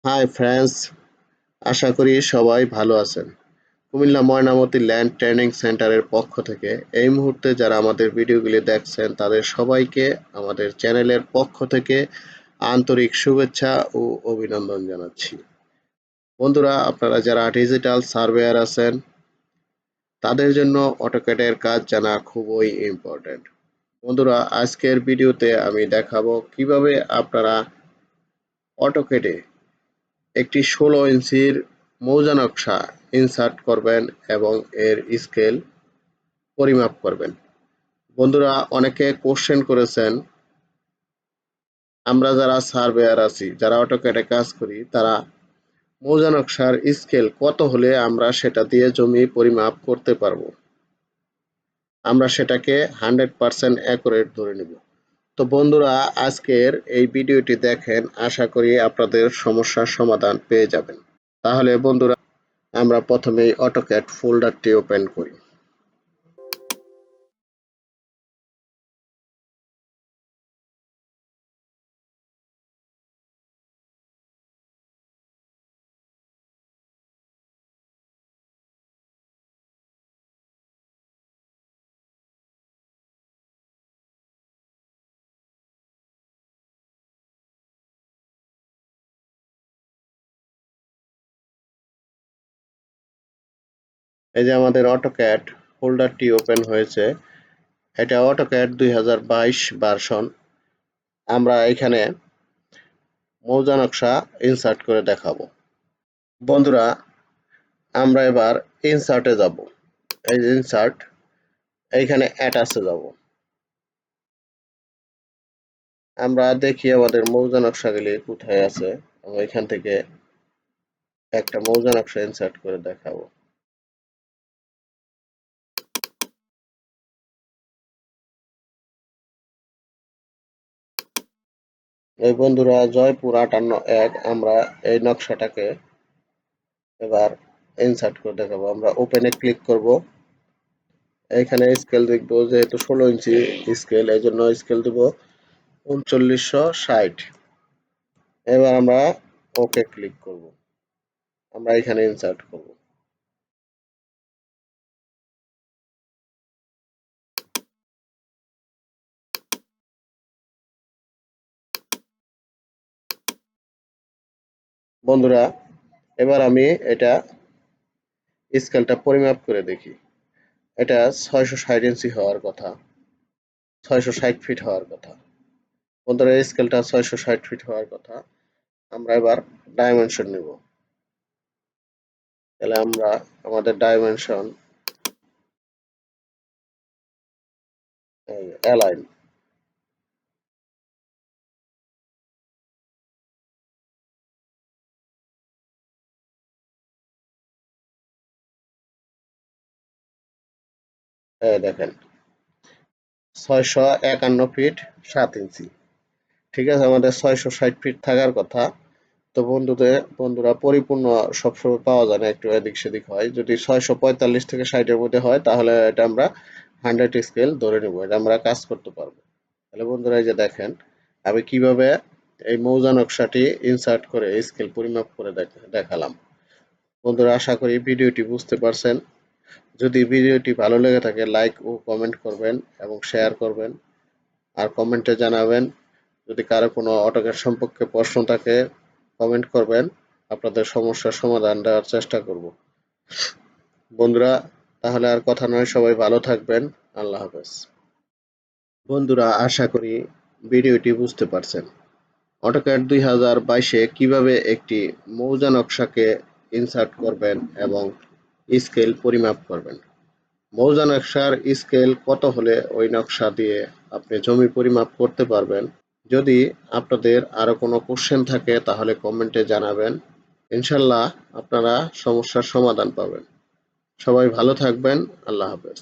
Hi friends, আশা করি সবাই ভালো আছেন। কুমিল্লা ময়নামতি ল্যান্ড ট্রেনিং সেন্টারের পক্ষ থেকে এই মুহূর্তে যারা আমাদের ভিডিওগুলি দেখছেন তাদের সবাইকে আমাদের চ্যানেলের পক্ষ থেকে আন্তরিক শুভেচ্ছা ও অভিনন্দন জানাচ্ছি। বন্ধুরা, আপনারা যারা ডিজিটাল সার্ভেয়ার আছেন তাদের জন্য অটোক্যাডের কাজ জানা খুবই ইম্পর্ট্যান্ট। বন্ধুরা, আজকের ভিডিওতে আমি দেখাবো কিভাবে আপনারা অটোক্যাডে একটি ১৬ ইঞ্চির মৌজা নকশা ইনসার্ট করবেন এবং এর স্কেল পরিমাপ করবেন। বন্ধুরা, অনেকে কোশ্চেন করেছেন, আমরা যারা সার্ভেয়ার আছি, যারা অটোক্যাডে কাজ করি, তারা মৌজা নকশার স্কেল কত হলে আমরা সেটা দিয়ে জমি পরিমাপ করতে পারবো, আমরা সেটাকে 100% অ্যাকুরেট ধরে নিব। তো বন্ধুরা, আজকের এই ভিডিওটি দেখেন, আশা করি আপনাদের সমস্যার সমাধান পেয়ে যাবেন। তাহলে বন্ধুরা, আমরা প্রথমেই অটোক্যাড ফোল্ডারটি ওপেন করি। এই যে আমাদের অটোক্যাড ফোল্ডারটি ওপেন হয়েছে। এটা অটোক্যাড 2022 ভার্সন। আমরা এখানে মৌজা নকশা ইনসার্ট করে দেখাবো। বন্ধুরা, আমরা এবার ইনসার্টে যাব। এই যে ইনসার্ট, এইখানে অ্যাটাচে যাব। আমরা দেখি আমাদের মৌজা নকশাগুলি কোথায় আছে এবং এখান থেকে একটা মৌজা নকশা ইনসার্ট করে দেখাবো। এই বন্ধুরা, জয়পুর 58-1 আমরা এই নকশাটাকে এবার ইনসার্ট করে দেখাবো। আমরা ওপেনে ক্লিক করব। এখানে স্কেল দেখবো, যেহেতু 16 ইঞ্চি স্কেল, এই জন্য স্কেল দেব 3960। এবার আমরা ওকে ক্লিক করব। আমরা এখানে ইনসার্ট করব। বন্ধুরা, এবার আমি এটা স্কেলটা পরিমাপ করে দেখি। এটা 660 ইঞ্চি হওয়ার কথা, 660 ফিট হওয়ার কথা। বন্ধুরা, এই স্কেলটা 660 ফিট হওয়ার কথা। আমরা এবার ডাইমেনশন নিব। তাহলে আমরা আমাদের ডাইমেনশন অ্যালাইন, দেখেন 651 ফিট 7 ইঞ্চি। ঠিক আছে, আমাদের 660 ফিট থাকার কথা। তো বন্ধুরা, পরিপূর্ণ সবসময় পাওয়া যায় না, একটু এদিক সেদিক হয়। যদি 645 থেকে 60-এর মধ্যে হয় তাহলে এটা আমরা 100 স্কেল ধরে নেব, এটা আমরা কাজ করতে পারবো। তাহলে বন্ধুরা, এই যে দেখেন আমি কিভাবে এই মৌজা নকশাটি ইনসার্ট করে স্কেল পরিমাপ করে দেখালাম। বন্ধুরা, আশা করি ভিডিওটি বুঝতে পারছেন। যদি ভিডিওটি ভালো লেগে থাকে, লাইক ও কমেন্ট করবেন এবং শেয়ার করবেন। আর কমেন্টে জানাবেন। যদি কারো কোনো অটোক্যাড সম্পর্কে প্রশ্ন থাকে, কমেন্ট করবেন। আপনাদের সমস্যার সমাধান দেওয়ার চেষ্টা করব। বন্ধুরা, তাহলে আর কথা নয়, সবাই ভালো থাকবেন। আল্লাহ হাফেজ। বন্ধুরা, আশা করি ভিডিওটি বুঝতে পারছেন। অটোক্যাড 2022-এ কিভাবে একটি মৌজা নকশাকে ইনসার্ট করবেন এবং স্কেল পরিমাপ করবেন। মৌজা নকশার স্কেল কত হলে ওই নকশা দিয়ে আপনি জমি পরিমাপ করতে পারবেন। যদি আপনাদের আরো কোনো কোশ্চেন থাকে তাহলে কমেন্টে জানাবেন। ইনশাল্লাহ আপনারা সমস্যার সমাধান পাবেন। সবাই ভালো থাকবেন। আল্লাহ হাফেজ।